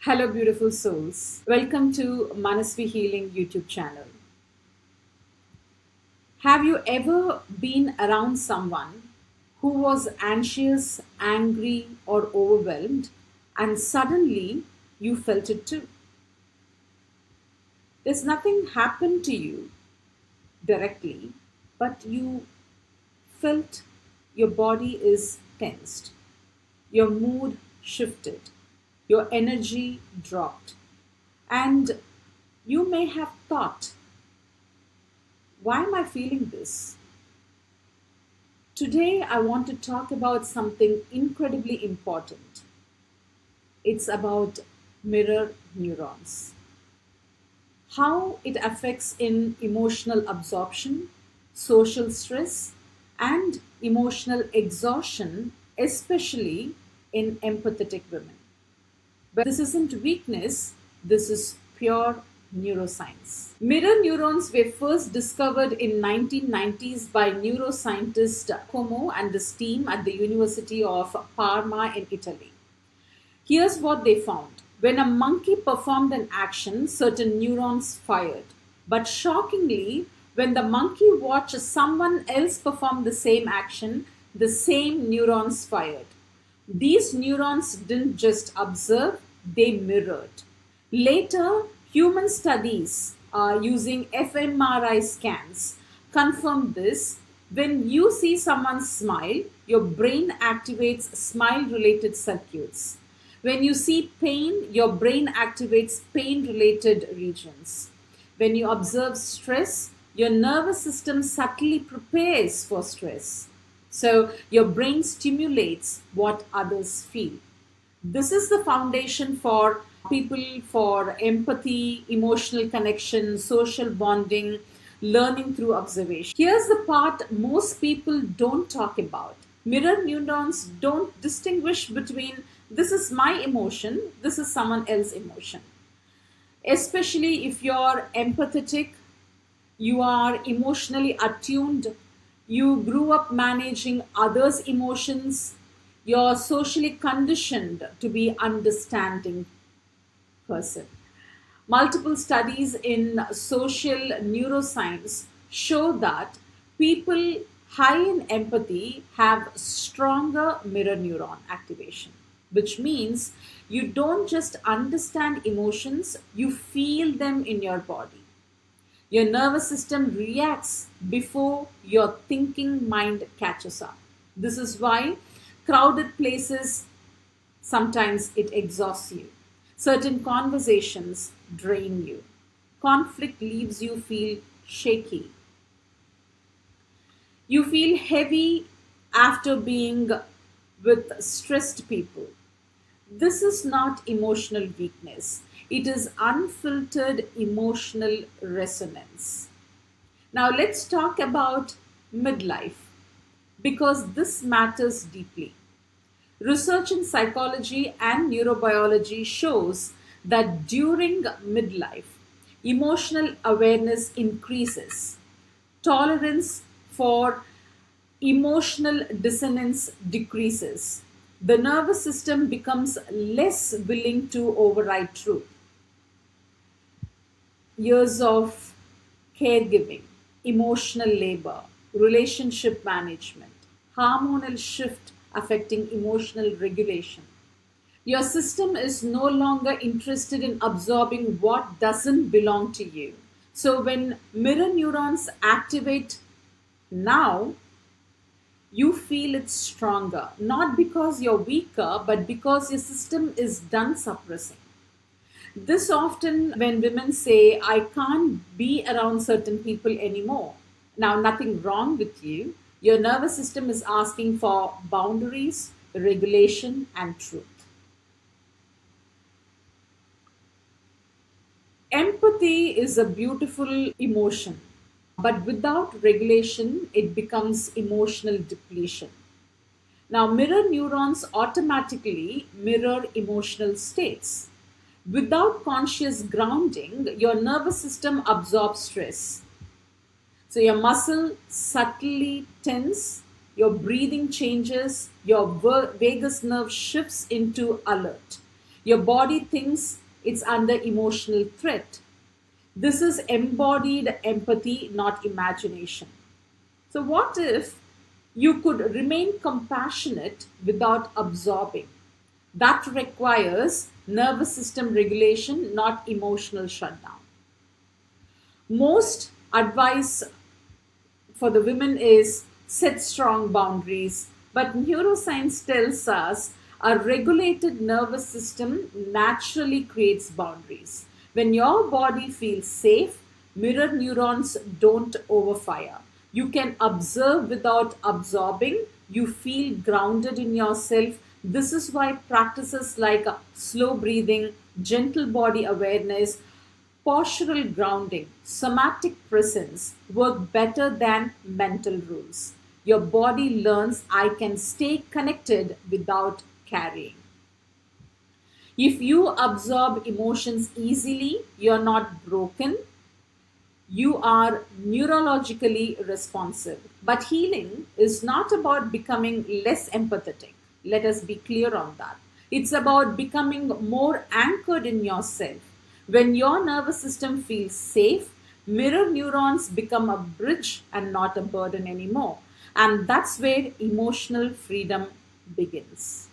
Hello, beautiful souls. Welcome to Manasvi Healing YouTube channel. Have you ever been around someone who was anxious, angry, or overwhelmed, and suddenly you felt it too? There's nothing happened to you directly, but you felt your body is tensed, your mood shifted, your energy dropped, and you may have thought, why am I feeling this? Today, I want to talk about something incredibly important. It's about mirror neurons. How it affects in emotional absorption, social stress, and emotional exhaustion, especially in empathetic women. But this isn't weakness, this is pure neuroscience. Mirror neurons were first discovered in 1990s by neuroscientist Como and his team at the University of Parma in Italy. Here's what they found. When a monkey performed an action, certain neurons fired. But shockingly, when the monkey watched someone else perform the same action, the same neurons fired. These neurons didn't just observe, they mirrored. Later, human studies using fMRI scans confirmed this. When you see someone smile, your brain activates smile related circuits. When you see pain, your brain activates pain related regions. When you observe stress, your nervous system subtly prepares for stress. So your brain stimulates what others feel. This is the foundation for people for empathy, emotional connection, social bonding, learning through observation. Here's the part most people don't talk about. Mirror neurons don't distinguish between this is my emotion, this is someone else's emotion. Especially if you're empathetic, you are emotionally attuned, you grew up managing others' emotions, you're socially conditioned to be understanding person. Multiple studies in social neuroscience show that people high in empathy have stronger mirror neuron activation, which means you don't just understand emotions, you feel them in your body. Your nervous system reacts before your thinking mind catches up. This is why crowded places sometimes it exhausts you. Certain conversations drain you. Conflict leaves you feel shaky. You feel heavy after being with stressed people. This is not emotional weakness. It is unfiltered emotional resonance. Now let's talk about midlife because this matters deeply. Research in psychology and neurobiology shows that during midlife, emotional awareness increases, tolerance for emotional dissonance decreases. The nervous system becomes less willing to override truth. Years of caregiving, emotional labor, relationship management, hormonal shift affecting emotional regulation. Your system is no longer interested in absorbing what doesn't belong to you. So when mirror neurons activate now, you feel it stronger, not because you're weaker, but because your system is done suppressing. This often when women say, I can't be around certain people anymore. Now, nothing wrong with you. Your nervous system is asking for boundaries, regulation, and truth. Empathy is a beautiful emotion, but without regulation, it becomes emotional depletion. Now, mirror neurons automatically mirror emotional states. Without conscious grounding, your nervous system absorbs stress. So your muscle subtly tense, your breathing changes, your vagus nerve shifts into alert. Your body thinks it's under emotional threat. This is embodied empathy, not imagination. So, what if you could remain compassionate without absorbing? That requires nervous system regulation, not emotional shutdown. Most advice for the women is set strong boundaries. But neuroscience tells us a regulated nervous system naturally creates boundaries. When your body feels safe, mirror neurons don't overfire. You can observe without absorbing. You feel grounded in yourself. This is why practices like slow breathing, gentle body awareness, postural grounding, somatic presence work better than mental rules. Your body learns I can stay connected without carrying. If you absorb emotions easily, you're not broken, you are neurologically responsive. But healing is not about becoming less empathetic. Let us be clear on that. It's about becoming more anchored in yourself. When your nervous system feels safe, mirror neurons become a bridge and not a burden anymore. And that's where emotional freedom begins.